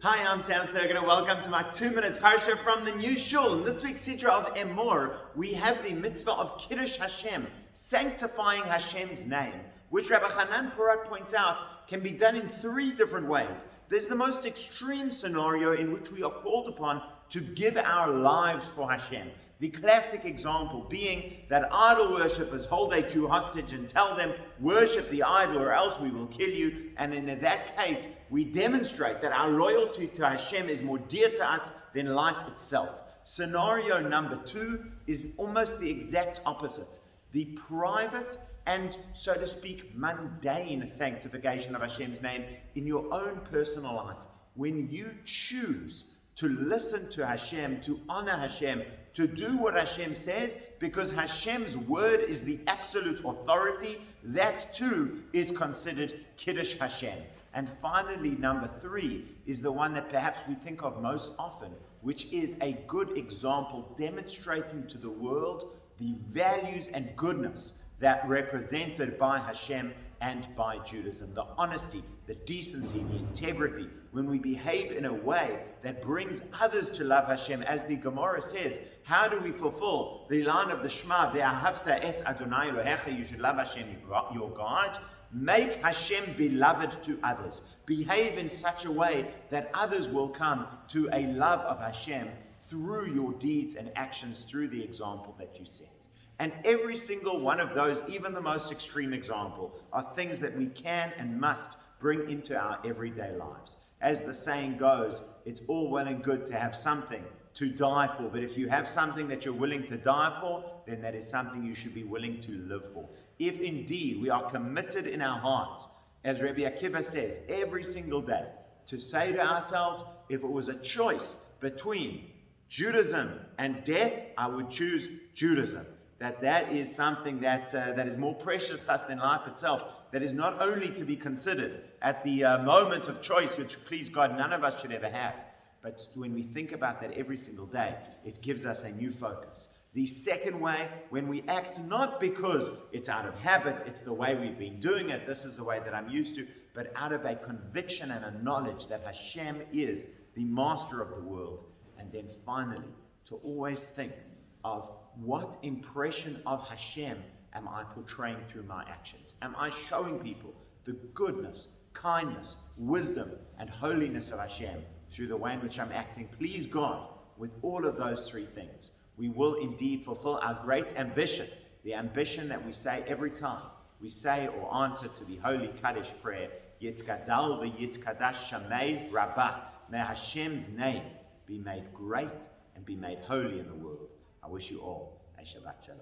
Hi, I'm Sam Thurgood and welcome to my 2-minute parsha from the new shul. In this week's Sidra of Emor, we have the mitzvah of Kiddush Hashem, sanctifying Hashem's name, which Rabbi Hanan Porat points out can be done in 3 different ways. There's the most extreme scenario in which we are called upon to give our lives for Hashem. The classic example being that idol worshippers hold a Jew hostage and tell them, worship the idol or else we will kill you. And in that case, we demonstrate that our loyalty to Hashem is more dear to us than life itself. Scenario number 2 is almost the exact opposite. The private and, so to speak, mundane sanctification of Hashem's name in your own personal life. When you choose to listen to Hashem, to honor Hashem, to do what Hashem says, because Hashem's word is the absolute authority, that too is considered Kiddush Hashem. And finally, number 3 is the one that perhaps we think of most often, which is a good example demonstrating to the world the values and goodness that represented by Hashem and by Judaism. The honesty, the decency, the integrity, when we behave in a way that brings others to love Hashem. As the Gemara says, how do we fulfill the line of the Shema, Ve'ahavta et Adonai Elohecha, you should love Hashem, your God? Make Hashem beloved to others. Behave in such a way that others will come to a love of Hashem through your deeds and actions, through the example that you set. And every single one of those, even the most extreme example, are things that we can and must bring into our everyday lives. As the saying goes, it's all well and good to have something to die for, but if you have something that you're willing to die for, then that is something you should be willing to live for. If indeed we are committed in our hearts, as Rabbi Akiva says, every single day, to say to ourselves, if it was a choice between Judaism and death, I would choose Judaism. That is something that is more precious to us than life itself. That is not only to be considered at the moment of choice, which, please God, none of us should ever have. But when we think about that every single day, it gives us a new focus. The second way, when we act not because it's out of habit, it's the way we've been doing it, this is the way that I'm used to, but out of a conviction and a knowledge that Hashem is the master of the world. And then finally, to always think of what impression of Hashem am I portraying through my actions? Am I showing people the goodness, kindness, wisdom, and holiness of Hashem through the way in which I'm acting? Please God, with all of those 3 things, we will indeed fulfill our great ambition, the ambition that we say every time we say or answer to the Holy Kaddish prayer, Yitkadal v'yitkadash shamei rabbah. May Hashem's name be made great and be made holy in the world. I wish you all a Shabbat Shalom.